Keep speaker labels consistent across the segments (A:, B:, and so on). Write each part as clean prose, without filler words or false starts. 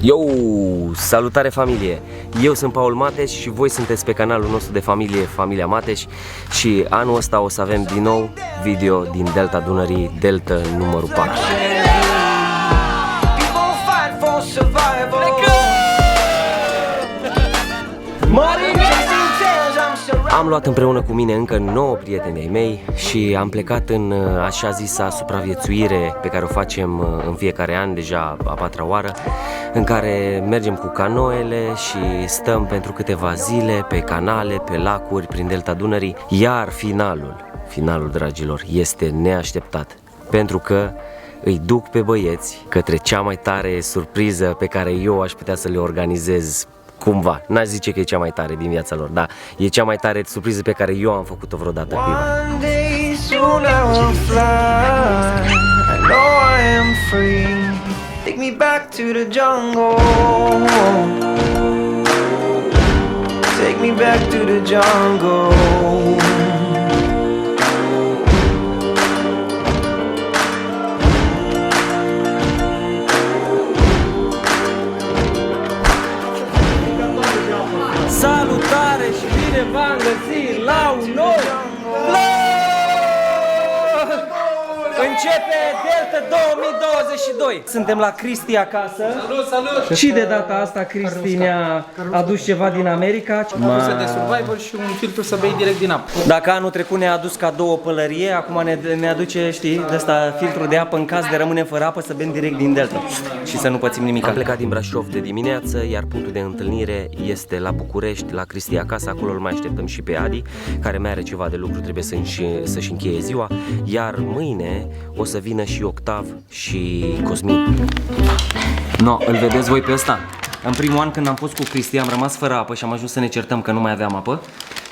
A: Yo, salutare familie! Eu sunt Paul Mateș și voi sunteți pe canalul nostru de familie, Familia Mateș. Și anul ăsta o să avem din nou video din Delta Dunării, Delta numărul 4. Am luat împreună cu mine încă 9 prieteni ai mei și am plecat în așa zisa supraviețuire pe care o facem în fiecare an, deja a 4-a oară, în care mergem cu canoele și stăm pentru câteva zile pe canale, pe lacuri, prin Delta Dunării. Iar finalul, dragilor, este neașteptat, pentru că îi duc pe băieți către cea mai tare surpriză pe care eu aș putea să le organizez cumva. N-aș zice că e cea mai tare din viața lor, dar e cea mai tare surpriză pe care eu am făcut-o vreodată cuiva. Take me back to the jungle. Take me back to the jungle. Salutare și bine v-am găsit la un nou vlog! Începe Delta 2022. Suntem la Cristi acasă.
B: Salut, salut!
A: Și de data asta Cristi ne-a adus ceva din America.
B: Produse de survival și un filtru să bei direct din apă.
A: Dacă anul trecut ne-a adus cadou o pălărie, acum ne aduce, știi, de asta filtru de apă în caz de rămânem fără apă să bem direct din Delta și să nu pățim nimic. Am plecat din Brașov de dimineață, iar punctul de întâlnire este la București, la Cristi acasă. Acolo îl mai așteptăm și pe Adi, care mai are ceva de lucru, trebuie să-și încheie ziua. Iar mâine o să vină și Octav și Cosmin. No, îl vedeți voi pe ăsta? În primul an când am fost cu Cristi am rămas fără apă și am ajuns să ne certăm că nu mai aveam apă.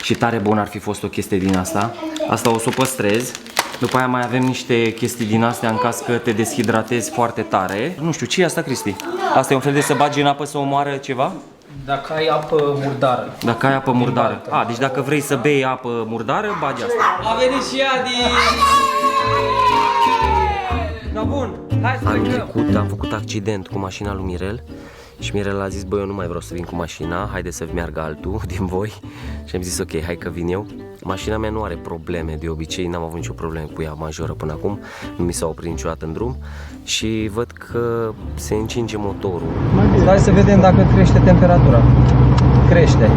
A: Și tare bun ar fi fost o chestie din asta. Asta o să o păstrez. După aia mai avem niște chestii din astea în caz că te deshidratezi foarte tare. Nu știu, ce e asta, Cristi? Asta e un fel de să bagi în apă să omoară ceva?
B: Dacă ai apă murdară.
A: Dacă ai apă murdară. A, deci dacă vrei să bei apă murdară, bagi asta. A venit și Adi! No, bun, hai să anul trecut am făcut accident cu mașina lui Mirel și Mirel a zis, băi, eu nu mai vreau să vin cu mașina, haide să meargă altul din voi. Și am zis, ok, hai că vin eu. Mașina mea nu are probleme, de obicei n-am avut nicio problemă cu ea majoră până acum. Nu mi s-a oprit niciodată în drum și văd că se încinge motorul. Hai să vedem dacă crește temperatura. Crește.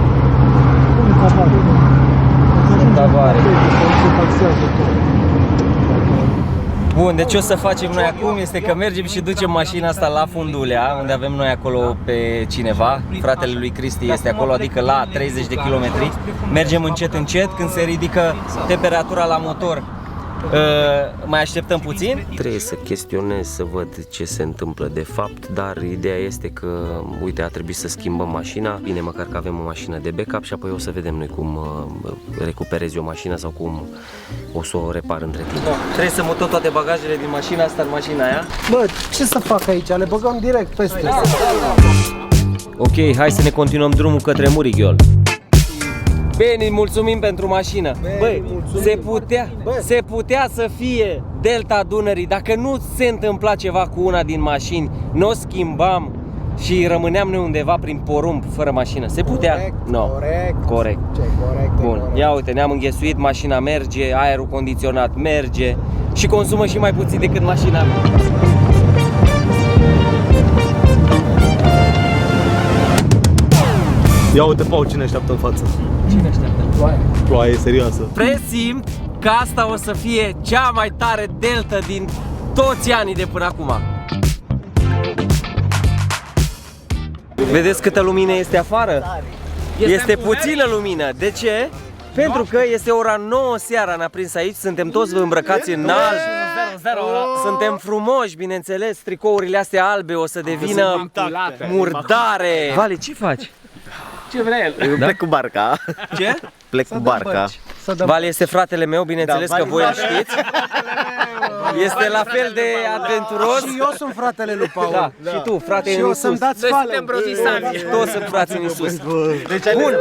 A: Bun, deci ce o să facem noi acum este că mergem și ducem mașina asta la Fundulea, unde avem noi acolo pe cineva. Fratele lui Cristi este acolo, adică la 30 de kilometri. Mergem încet, încet, când se ridică temperatura la motor. Mai așteptăm puțin? Trebuie să chestionez, să văd ce se întâmplă de fapt, dar ideea este că, uite, a trebuit să schimbăm mașina. Bine, măcar că avem o mașină de backup și apoi o să vedem noi cum recuperez eu mașina sau cum o să o repar între timp. Trebuie să mutăm toate bagajele din mașina asta în mașina aia.
C: Bă, ce să fac aici? Le băgăm direct peste.
A: Ok, hai să ne continuăm drumul către Murighiol. Bine, mulțumim pentru mașină. Băi, se putea să fie Delta Dunării. Dacă nu se întâmpla ceva cu una din mașini, nu o schimbam și rămâneam noi undeva prin porumb fără mașină. Se putea? No. Corect.
C: Ce corect?
A: Bun,
C: corect.
A: ia uite, ne-am înghesuit, mașina merge, aerul condiționat merge și consumă și mai puțin decât mașina mea.
D: Ia uite, Paul, cine așteaptă în față?
B: Cine așteaptă? Ploaie.
D: Ploaie serioasă.
A: Presimt că asta o să fie cea mai tare Delta din toți anii de până acum. Vedeți câtă lumină este afară? Este puțină lumină. De ce? Pentru că este ora 9 seara, ne-a prins aici, suntem toți îmbrăcați în alb. Suntem frumoși, bineînțeles, tricourile astea albe o să devină murdare. Vale, ce faci?
B: Ce vrea el?
D: Plec cu barca.
A: Ce?
D: Plec cu barca.
A: Vale este fratele meu, bineînțeles că voi îl știți. Este la fel de aventuros.
C: Și eu sunt fratele lui Paul.
A: Da, și tu, frate,
C: Și
A: în
C: o să-mi
A: sus.
C: dați
B: Noi
C: fală.
B: suntem brozisani.
A: Toți sunt frații în sus.
D: Deci
A: Bun,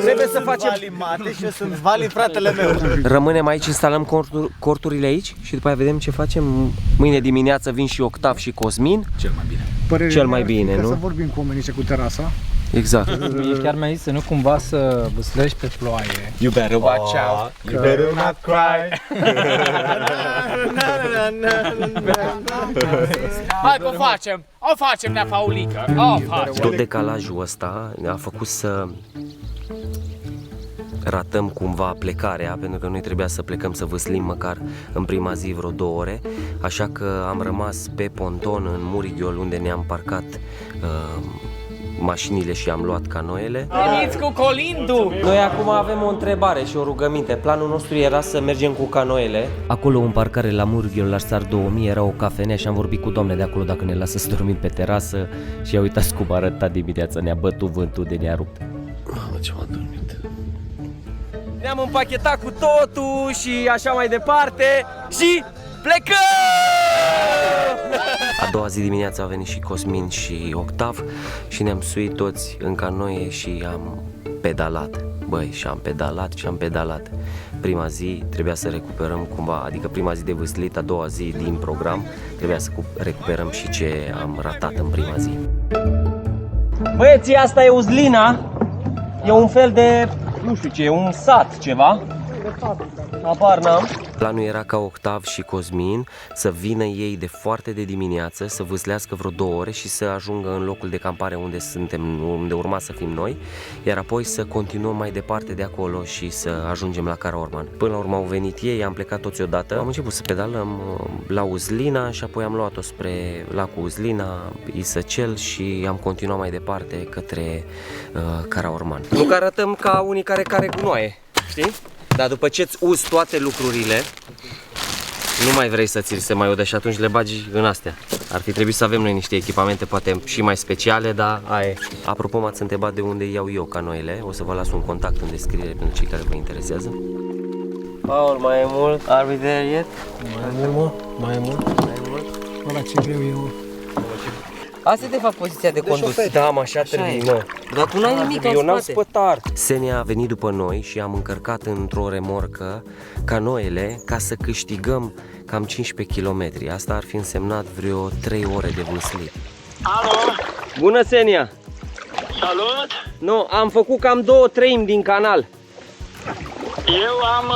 A: trebuie să facem...
D: Mate și eu sunt Vali, fratele meu.
A: Rămânem aici, instalăm corturile aici și după aia vedem ce facem. Mâine dimineață vin și Octav și Cosmin.
B: Cel mai bine.
C: Părerea
A: Cel mai
C: mea ar fi
A: bine,
C: că
A: nu?
C: Să vorbim cu oamenii ăștia cu terasa.
A: Exact.
B: Chiar mi-a zis să nu cumva să vâslești pe ploaie.
A: You better
B: Watch out.
D: You better not cry.
B: Hai că o facem, nea Paulică, o facem.
A: Tot decalajul ăsta a făcut să ratăm cumva plecarea, pentru că noi trebuia să plecăm să vâslim măcar în prima zi vreo 2 ore, așa că am rămas pe ponton în Murighiol, unde ne-am parcat mașinile și am luat canoele.
B: Veniți cu Colindu!
A: Noi acum avem o întrebare și o rugăminte. Planul nostru era să mergem cu canoele. Acolo în parcare la Murghiol, la Star 2000, era o cafenea și am vorbit cu doamne de acolo dacă ne lasă să dormim pe terasă. Și uitați cum arăta dimineața, ne-a bătut vântul de ne-a rupt.
D: Mamă, ce m-a dormit.
A: Ne-am împachetat cu totul și așa mai departe și plecăm! A doua zi dimineața au venit și Cosmin și Octav și ne-am suit toți în canoe și am pedalat. Băi, și am pedalat și am pedalat. Prima zi trebuia să recuperăm cumva, adică prima zi de vâslit, a doua zi din program, trebuia să recuperăm și ce am ratat în prima zi. Băieții, asta e Uzlina, e un fel de, nu știu ce, un sat ceva. Apar n-am. Planul era ca Octav și Cosmin să vină ei de foarte de dimineață, să vâslească vreo 2 ore și să ajungă în locul de campare unde suntem, unde urma să fim noi, iar apoi să continuăm mai departe de acolo și să ajungem la Karaorman. Până la urmă au venit ei, am plecat toți odată, am început să pedalăm la Uzlina și apoi am luat-o spre lacul Uzlina, Isăcel și am continuat mai departe către Karaorman. Nu că arătăm ca unii care gunoaie, știi? Dar după ce îți uzi toate lucrurile, nu mai vrei să ți se mai udă și atunci le bagi în astea. Ar fi trebuit să avem noi niște echipamente poate și mai speciale, dar aia e. Apropo, m-ați întrebat de unde iau eu canoile. O să vă las un contact în descriere pentru cei care vă interesează. Paul, mai e mult? Are we there yet?
C: Mai mult. Ăla ce greu e, mă.
A: Asta e de fapt poziția de condus. Da, mă, așa trebuie, mă. Dar tu n-ai nimic în spate. Spătar. Senia a venit după noi și am încărcat într-o remorcă canoele ca să câștigăm cam 15 km. Asta ar fi însemnat vreo 3 ore de vâslit.
E: Alo,
A: Bună, Senia!
E: salut!
A: Nu, am făcut cam 2/3 din canal.
E: Eu am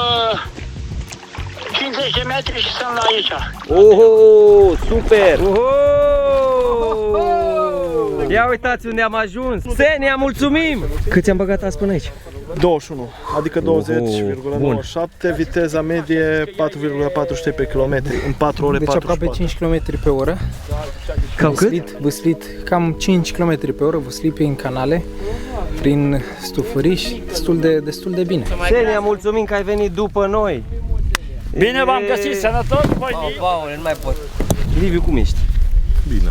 E: 50 de metri și sunt la aici.
A: Oh, super! Ia uitați unde am ajuns! Senia, mulțumim! Cât ți-am băgat azi până aici?
D: 21, adică 20,97, viteza medie 4,43 pe kilometri, în 4 ore
B: Deci
D: 44.
B: aproape 5 km pe oră.
A: Cam cât?
B: Vâslit, cam 5 km pe oră, vâslit prin canale, prin stufăriș, destul de bine.
A: Senia, mulțumim că ai venit după noi!
E: Bine v-am găsit, sănătos, băi!
A: Paul, nu mai pot. Liviu, cum ești?
D: Bine.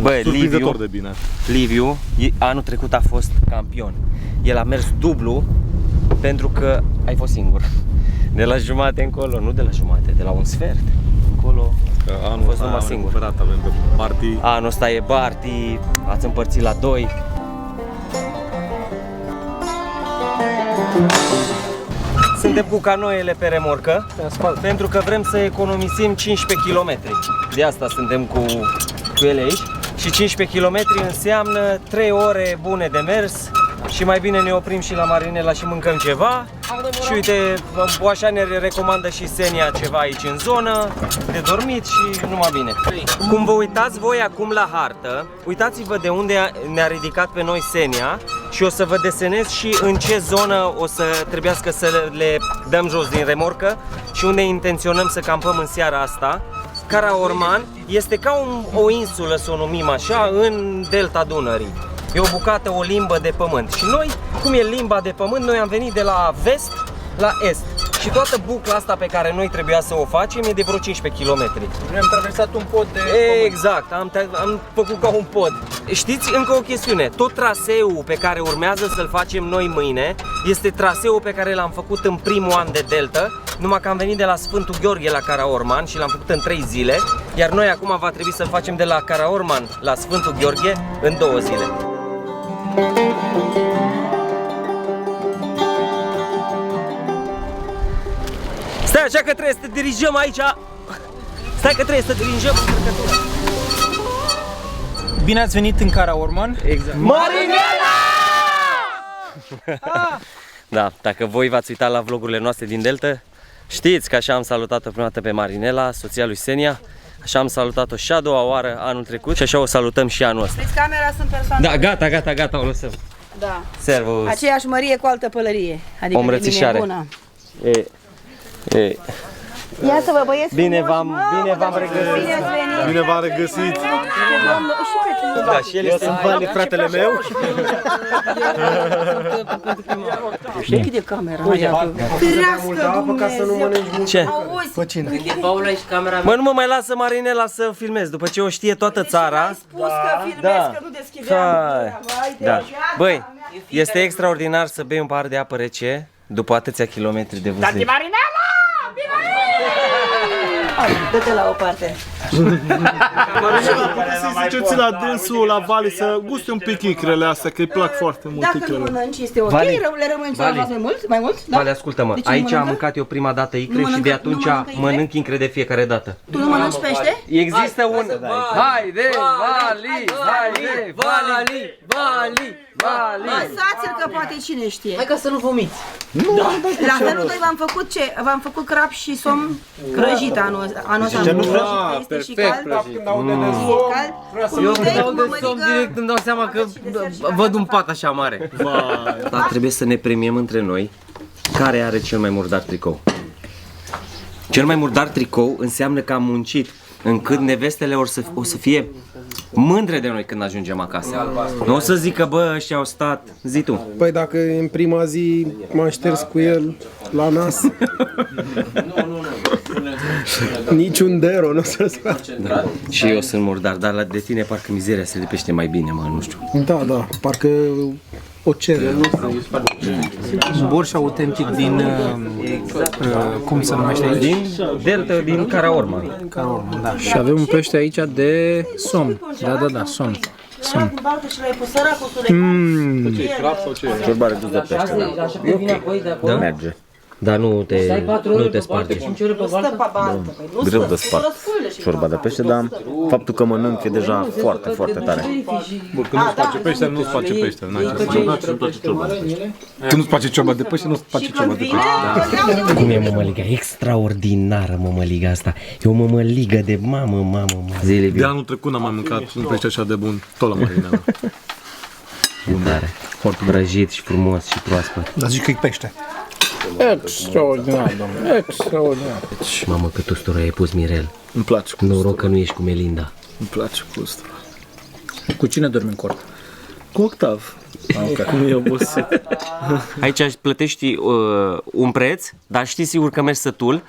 A: Bă,
D: Surprinzător de bine.
A: Liviu, anul trecut a fost campion. El a mers dublu pentru că ai fost singur. De la jumate încolo, nu de la jumate, de la un sfert încolo.
D: Anul
A: fost
D: ăsta
A: numai
D: am
A: singur.
D: recuperat, avem pe party.
A: Anul ăsta e Barty, ați împărțit la 2. Suntem cu canoele pe remorcă pentru că vrem să economisim 15 km. De asta suntem cu ele aici. Și 15 km înseamnă 3 ore bune de mers și mai bine ne oprim și la Marinela și mâncăm ceva. Și uite, așa ne recomandă și Senia ceva aici în zonă, de dormit și numai bine. Cum vă uitați voi acum la hartă, uitați-vă de unde ne-a ridicat pe noi Senia și o să vă desenez și în ce zonă o să trebuiască să le dăm jos din remorcă și unde intenționăm să campăm în seara asta. Karaorman este ca o insulă, să o numim așa, în delta Dunării. E o bucată, o limbă de pământ. Și noi, cum e limba de pământ, noi am venit de la vest la est. Și toată bucla asta pe care noi trebuia să o facem e de vreo 15 km.
B: Noi am traversat un pod de
A: Exact, am făcut ca un pod. Știți încă o chestiune, tot traseul pe care urmează să-l facem noi mâine este traseul pe care l-am făcut în primul an de delta. numai că am venit de la Sfântul Gheorghe la Karaorman și l-am făcut în 3 zile, iar noi acum va trebui să-l facem de la Karaorman la Sfântul Gheorghe în 2 zile. Stai așa că trebuie să te dirijăm aici. Stai că trebuie să te dirijăm încărcătura.
B: Bine ați venit în Karaorman.
A: Exact. Marinela! Da, dacă voi v-ați uitat la vlogurile noastre din Delta, știți că așa am salutat-o prima dată pe Marinela, soția lui Senia. Așa am salutat-o și a doua oară anul trecut și așa o salutăm și anul ăsta.
F: Deci camera sunt persoane.
A: Da, gata, o lăsăm.
F: Da.
A: Servus.
F: Aceeași mărie cu altă pălărie. Adică
A: O îmbrățișare.
F: bună. Ia să vă băieți
A: Bine v-am regăsit.
F: Bine ați venit.
D: Bine v-am regăsit!
A: Da, și el este
D: Vale, fratele meu.
F: Știi cât de camera? Ferească Dumnezeu.
A: Ce?
F: Auzi,
A: Mă, nu mă mai lasă Marinela să filmez, după ce o știe toată țara.
F: ai spus că filmezi, că nu deschideam gura. Vai de
A: Da.
F: viața
A: Băi,
F: mea.
A: este extraordinar să bei un pahar de apă rece după atâția kilometri de vâslit.
F: Dă-te la o parte.
D: Poate să-i ziceți la dânsul, la Vale, să guste un pic icrele astea, că îi plac foarte mult
F: Dacă nu
D: icrele.
F: mănânci, este ok,
A: Vale.
F: le rămâne celălalt mai mult? Mai mult? Da?
A: Vale, ascultă-mă,
F: De ce nu
A: aici am
F: mănâncă?
A: mâncat eu prima dată icre
F: Nu
A: și de
F: mănâncă-
A: atunci
F: nu mănâncă icre?
A: mănânc icre de fiecare dată.
F: Tu nu mănânci pește?
A: Există un... Haide, Vali!
F: Lăsați-l că poate cine știe.
G: Hai ca să nu vomiți.
F: La felul 2 v-am făcut ce? V-am făcut crap și somn crăjit anul ăsta. Este și cald. E cald.
G: Eu când dau de somn direct îmi dau seama că văd un pat așa mare.
A: Dar trebuie să ne premiem între noi care are cel mai murdar tricou. Cel mai murdar tricou înseamnă că am muncit încât nevestele o să fie mândre de noi când ajungem acasă. Nu o să zică, bă, ăștia au stat, zi tu.
C: Păi dacă în prima zi m-am șters cu el la nas, niciun dero nu o să scoate.
A: Da. Și eu sunt murdar, dar de tine parcă mizeria se lipește mai bine, mă, nu știu.
C: Da, parcă o cere.
B: Borș autentic din, cum se numește aici?
A: Din Delta, din Karaorman.
B: Karaorman, da. Și avem un pește aici de somn. Da, somn.
F: Era cu baltă și l-ai pus săracul să le
H: Ciorba redus de pește,
G: Așa că vine apoi de acolo.
H: merge.
A: Dar nu te,
G: Stai 4 ore
A: nu te
G: pe baltă
A: sparge.
G: și 5 ore pe
F: stă
G: baltă.
F: pe baltă. Păi nu
H: Greu
F: stă,
H: de spart.
F: răsfoile și
H: Ciorba de pește, dar faptul că mănânc e deja foarte, foarte tare.
I: Bun, când nu-ți place pește, nu-ți place pește. Când nu-ți place ciorba de pește, nu-ți place
F: Și
I: ciorba
F: când
I: de
F: vine,
I: pește.
F: îl iau de
A: Cum e mămăliga? Extraordinară mămăliga asta. E o mămăligă de mamă. Zile
I: De anul trecut n-am mai mâncat un pește așa de bun, tot la Marinela.
A: bun tare. Foarte brăjit și frumos și proaspăt.
C: Dar zic că e pește.
B: Extraordinar, domnule, extraordinar.
A: Și mamă, cât ustură ai pus, Mirel.
D: Îmi place cu
A: Noroc că nu ești cu Melinda.
D: Îmi place cu ustura.
B: Cu cine dormi în cort?
D: Cu Octav. Cum e obosit.
A: Aici plătești un preț, dar știi sigur că mergi sătul.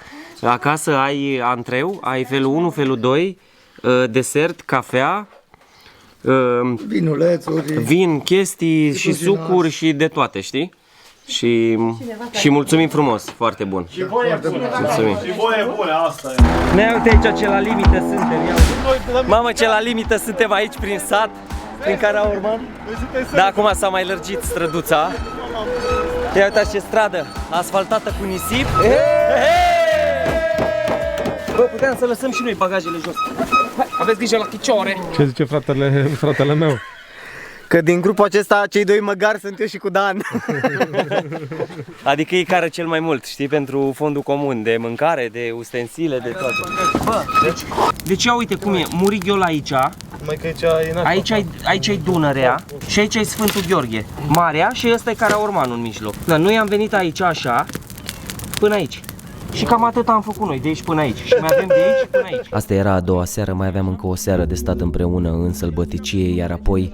A: Acasă ai antreu, ai felul 1, felul 2, desert, cafea,
C: Vinulețuri.
A: vin, chestii și sucuri și de toate, știi? Și mulțumim frumos, foarte bun. Și voie bună, asta e. Ne uite aici ce la limită suntem, ia uite. Mamă, ce la limită suntem aici prin sat, prin Karaorman. Da, acum s-a mai lărgit străduța. Ia uitați ce stradă, asfaltată cu nisip. Bă, puteam să lăsăm și noi bagajele jos. Hai, aveți grijă la picioare.
I: Ce zice fratele meu?
G: Că din grupul acesta cei doi măgari sunt eu și cu Dan.
A: Adică ei care cel mai mult, știi, pentru fondul comun de mâncare, de ustensile, de toate. Bă, deci ia uite cum e, Murighiol aici,
D: Mai că
A: aici ai Dunărea și aici ai Sfântul Gheorghe, Marea și ăsta e Karaormanul în mijloc. Da, noi am venit aici așa, până aici. Și cam atât am făcut noi, de aici până aici. Și mai avem de aici până aici. Asta era a doua seară, mai aveam încă o seară de stat împreună în sălbăticie, iar apoi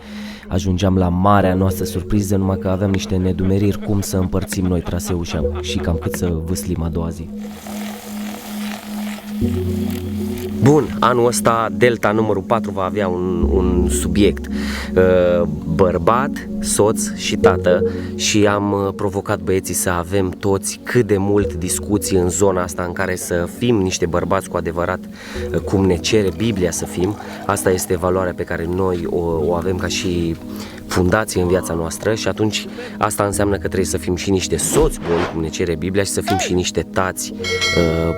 A: ajungeam la marea noastră surpriză, numai că aveam niște nedumeriri cum să împărțim noi traseul și cam cât să vâslim a doua zi. Bun, anul ăsta Delta numărul 4 va avea un subiect. Bărbat soț și tată și am provocat băieții să avem toți cât de mult discuții în zona asta în care să fim niște bărbați cu adevărat cum ne cere Biblia să fim. Asta este valoarea pe care noi o avem ca și fundație în viața noastră și atunci asta înseamnă că trebuie să fim și niște soți buni, cum ne cere Biblia, și să fim și niște tați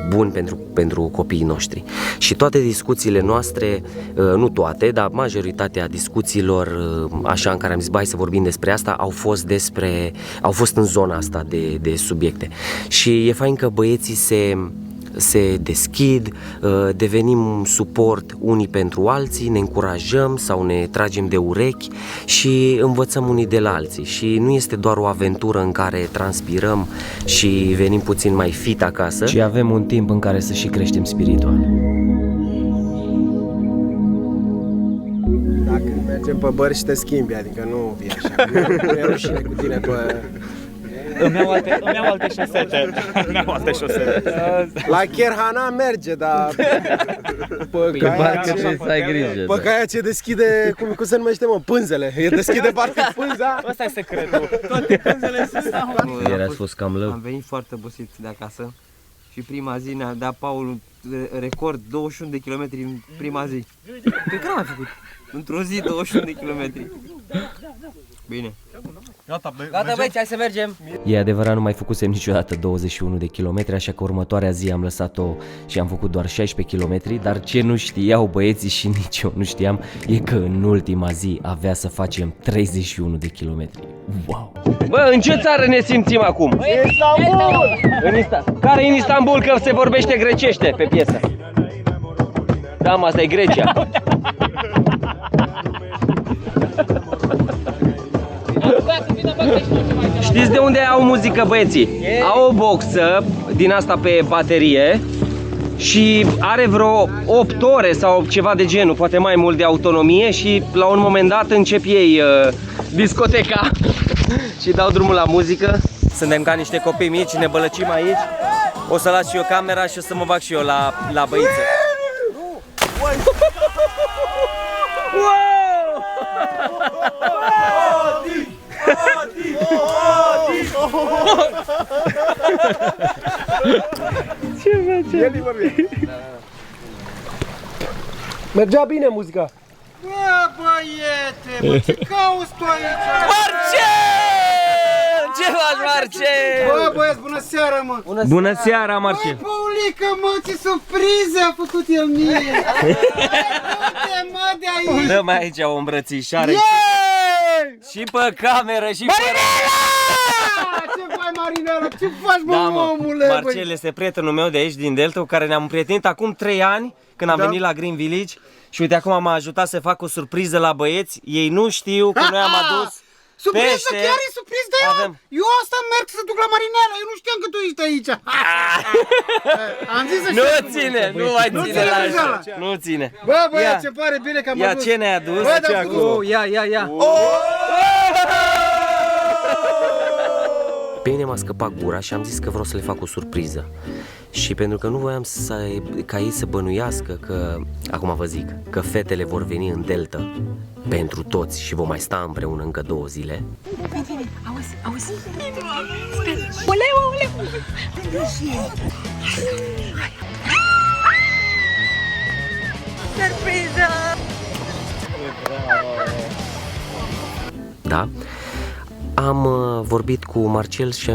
A: buni pentru copiii noștri. Și toate discuțiile noastre, nu toate, dar majoritatea discuțiilor, așa în care am zis, hai să vorbim despre asta, au fost în zona asta de subiecte. Și e fain că băieții se deschid, devenim suport unii pentru alții, ne încurajăm sau ne tragem de urechi și învățăm unii de la alții. Și nu este doar o aventură în care transpirăm și venim puțin mai fit acasă, ci avem un timp în care să și creștem spiritual.
C: Dacă mergem pe bări și te schimbi, adică nu vii așa, nu e rușine cu tine pe...
J: Îmi iau alte șosete.
C: La Cherhana merge, dar pe caia ce deschide, cum se numește, mă, pânzele. E deschide parcă pânza.
J: Ăsta e secretul. Toate pânzele sunt sau...
A: Ieri ați fost cam lău.
G: Am venit foarte obosit de acasă și prima zi ne-a dat Paul record 21 de kilometri în prima zi. Pe care am făcut? Într-o zi 21 de kilometri. Bine. Gata băieți, hai să mergem!
A: E adevărat, nu mai făcusem niciodată 21 de kilometri, așa că următoarea zi am lăsat-o și am făcut doar 16 kilometri, dar ce nu știau băieții și nici eu nu știam e că în ultima zi avea să facem 31 de kilometri. Wow! Bă, în ce țară ne simțim acum? Istanbul! Care în Istanbul, că se vorbește grecește pe piesă? Da, mă, asta e Grecia. Știți de unde au muzică băieții? Au o boxă din asta pe baterie și are vreo 8 ore sau ceva de genul, poate mai mult, de autonomie și la un moment dat încep ei discoteca și dau drumul la muzică. Suntem ca niște copii mici, ne bălăcim aici. O să las și eu camera și o să mă bag și eu la băiță.
C: Mergea bine muzica.
J: Bă, băiete, mă, ce cauți tu aici?
A: Marcel! Ce faci, Marcel?
J: Bă, băieți, bună seara, mă!
A: Bună seara, Marcel!
J: Băi, Paulică, mă, ce surpriză a făcut el mie! Du-te, mă, de aici!
A: Dă mai aici o îmbrățișare și pe cameră și pe...
J: Ce faci, Marinela? Ce faci, mă, omule?
A: Marcel este prietenul meu de aici, din Delta, cu care ne-am împrietenit acum 3 ani, când am venit la Green Village. Și uite, acum m-a ajutat să fac o surpriză la băieți. Ei nu știu că noi am adus
J: surpriză,
A: pește.
J: chiar e surpriză de ea? Eu asta merg să duc la Marinela, eu nu știam că tu ești aici. Am zis să
A: nu ține, nu mai ține la așa. Nu ține.
J: Bă, băieți, ce pare bine că am adus.
A: Ia, ce ne-ai adus?
J: Bă, ce acolo?
G: Ia.
A: Pe mine m-a scăpat gura și am zis că vreau să le fac o surpriză. Și pentru că nu voiam ca ei să bănuiască că, acum vă zic, că fetele vor veni în Delta pentru toți și vom mai sta împreună încă 2 zile.
F: Vine, auzi. Oleu. Surpriză!
A: Da? Am vorbit cu Marcel și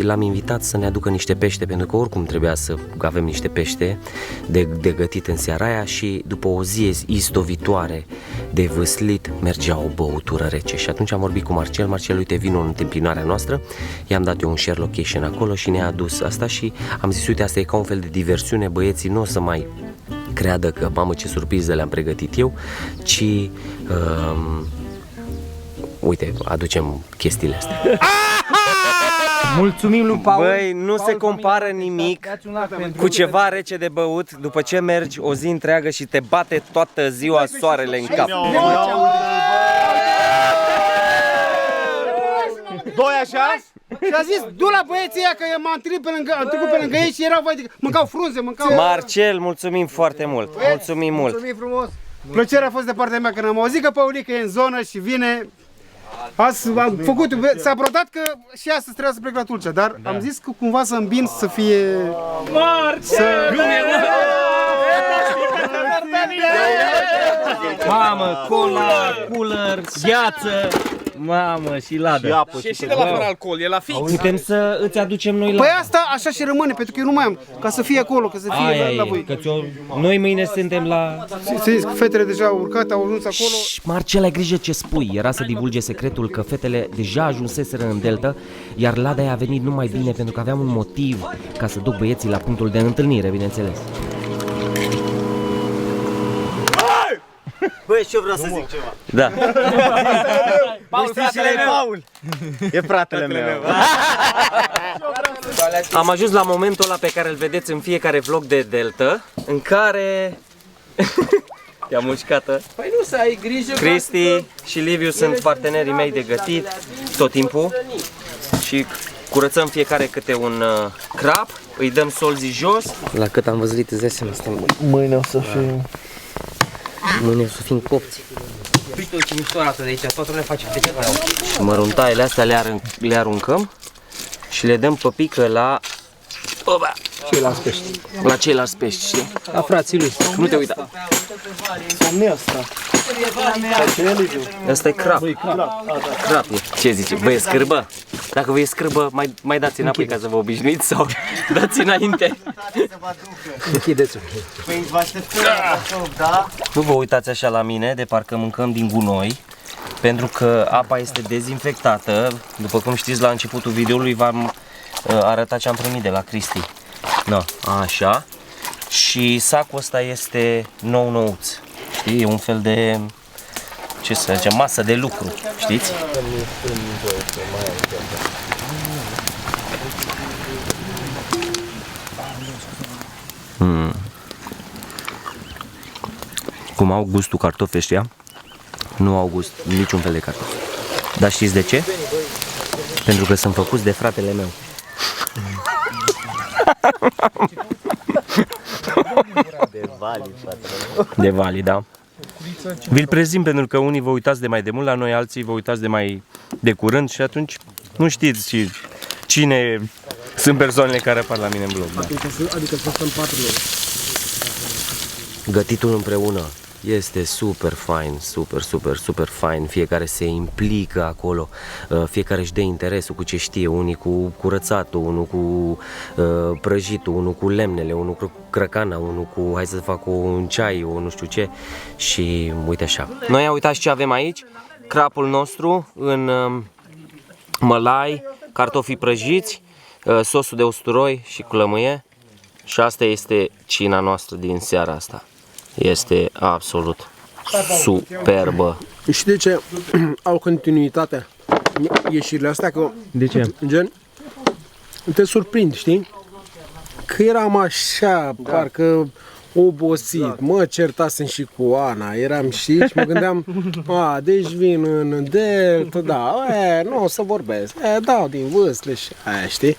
A: l-am invitat să ne aducă niște pește, pentru că oricum trebuia să avem niște pește de gătit în seara aia și după o zi istovitoare de vâslit mergea o băutură rece. Și atunci am vorbit cu Marcel, uite, vino în întâmpinarea noastră, i-am dat eu un share location acolo și ne-a adus asta și am zis, uite, asta e ca un fel de diversiune, băieții nu o să mai creadă că, mamă, ce surpriză le-am pregătit eu, ci... uite, aducem chestiile astea.
G: Mulțumim lui Paul.
A: Băi, nu se compară nimic cu ceva rece de băut după ce mergi o zi întreagă și te bate toată ziua soarele în cap.
J: Doi așa? Și a zis, du la băieții ăia că m-am întâlnit am trecut pe lângă ei și erau, mâncau frunze, mâncau...
A: Marcel, mulțumim foarte mult, mulțumim mult.
J: Mulțumim frumos. Plăcerea a fost de partea mea când am auzit că Paulica e în zonă și vine. Azi am făcut, s-a brodat că și astăzi trebuia să plec la Tulcea, dar am zis că cumva să îmbin să fie...
A: Mamă, cola, cooler, gheață. Mamă, și ladă.
C: Și de la fără alcool, e la fix.
A: Putem să îți aducem noi la...
J: Păi asta așa și rămâne, pentru că eu nu mai am, ca să fie acolo, ca să fie
A: Aia
J: la
A: e,
J: voi.
A: că noi mâine suntem la...
J: Să zic, fetele deja au urcat, au ajuns acolo.
A: Marcel, ai grijă ce spui. Era să divulge secretul că fetele deja ajunseseră în Delta, iar Lada a venit numai bine pentru că aveam un motiv ca să duc băieții la punctul de întâlnire, bineînțeles.
H: Băi, și eu vreau să zic ceva.
A: Da.
H: Paul, fratele meu. Paul. E fratele meu.
A: Am ajuns la momentul ăla pe care îl vedeți în fiecare vlog de Delta, în care... I-am mușcată.
G: Păi nu, să ai grijă.
A: Cristi și Liviu sunt partenerii mei de gătit tot timpul și curățăm fiecare câte un crap, îi dăm solzii jos. La cât am văzut, îți dai seama,
D: Mâine o să fie...
A: mâine o să fim copți.
G: Uite ce mișto arată de aici, toată lumea face de ceva.
A: Și măruntaiele astea le aruncăm și le dăm pe pică la...
B: Ceilalți pești.
A: La ceilalți pești, știi?
B: La frații lui.
A: Nu te uita. Asta e crap. Crap e. Ce zice? Vă e scârbă? Dacă vă e scârbă, mai dați înapoi ca să vă obișnuiți sau dați înainte.
B: Închideți-o.
A: Nu vă uitați așa la mine de parcă mâncăm din gunoi, pentru că apa este dezinfectată. După cum știți, la începutul videoului v-am arătat ce am primit de la Cristi. No, așa. Și sacul ăsta este nou-nouț. Știi? E un fel de, ce să zicem, masă de lucru, știți? Cum au gustul cartofi ăștia, nu au gust niciun fel de cartofi. Dar știți de ce? Pentru că sunt făcuți de fratele meu. De Vali, da. Vi-l prezint pentru că unii vă uitați de mai demult la noi, alții vă uitați de mai de curând și atunci nu știți și cine sunt persoanele care apar la mine în vlog. Da.
C: Adică să stăm 4 lor.
A: Gătitul împreună este super fain, super fain. Fiecare se implică acolo, fiecare își dă interesul cu ce știe, unii cu curățatul, unul cu prăjitul, unul cu lemnele, unul cu crăcana, unul cu hai să fac un ceai, o nu știu ce. Și uite așa. Noi uitați ce avem aici, crapul nostru în mălai, cartofii prăjiți, sosul de usturoi și cu lămâie. Și asta este cina noastră din seara asta. Este absolut superbă.
C: Și de ce au continuitate ieșirile astea? Că,
A: de ce?
C: Gen, te surprind, știi? Că eram așa, parcă obosit, mă certasem și cu Ana, eram și mă gândeam, deci vin în Delta, da, nu o să vorbesc, dau din vâsle și aia, știi?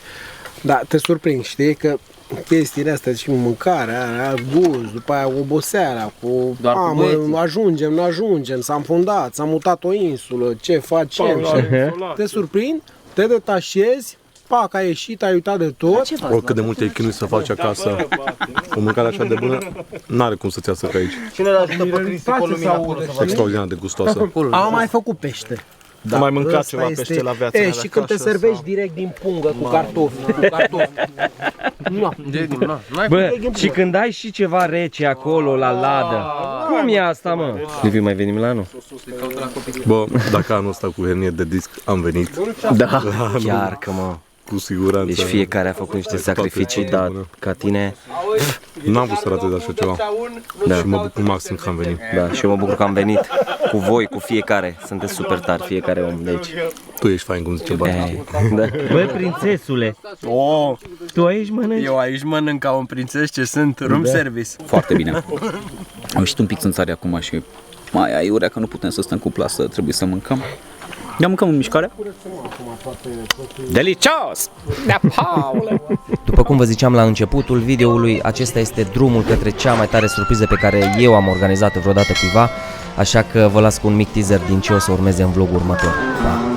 C: Dar te surprind, știi, că chestiile astea și mâncarea, gust, după aia oboseala, cu ajungem, nu ajungem, s-a înfundat, s-a mutat o insulă, ce facem? Te surprind, te detașezi, pac, ai ieșit, ai uitat de tot.
I: Oricât de mult ai chinuit să faci acasă o mâncare așa de bună, n-are cum să-ți iasă ca aici.
H: Cine l-ajută pe Cristi cu lumina acolo?
I: Extraordinar de gustoasă.
C: Am mai făcut pește.
D: Da, am mai mâncat ceva pește la viața mea.
C: Și când te servești direct din pungă cu cartofi,
A: Bă, și când ai și ceva rece acolo la ladă, cum e asta, mă? Liviu, mai venim la anul?
I: Bă, dacă anul ăsta cu hernie de disc am venit.
A: Da, chiar că mă.
I: Cu siguranță.
A: Deci fiecare a făcut niște sacrificii, dar ca tine...
I: N-am vrut să ratez așa ceva.
A: Da.
I: Și mă bucur maxim că am venit.
A: Da, și eu mă bucur că am venit cu voi, cu fiecare. Sunteți super tari, fiecare om de aici.
I: Tu ești fain, cum zice Bani.
A: Da. Băi, prințesule! Tu aici mănânci?
G: Eu aici mănânc ca un prințes ce sunt, room service.
K: Foarte bine. Am ieșit un pic în țară acum și mai aiurea că nu putem să stăm cu plasă, trebuie să mâncăm.
H: Ia mâncăm în mișcare. Delicios! Da, Paul!
A: După cum vă ziceam la începutul videoului, acesta este drumul către cea mai tare surpriză pe care eu am organizat-o vreodată cuiva, așa că vă las cu un mic teaser din ce o să urmeze în vlogul următor. Pa!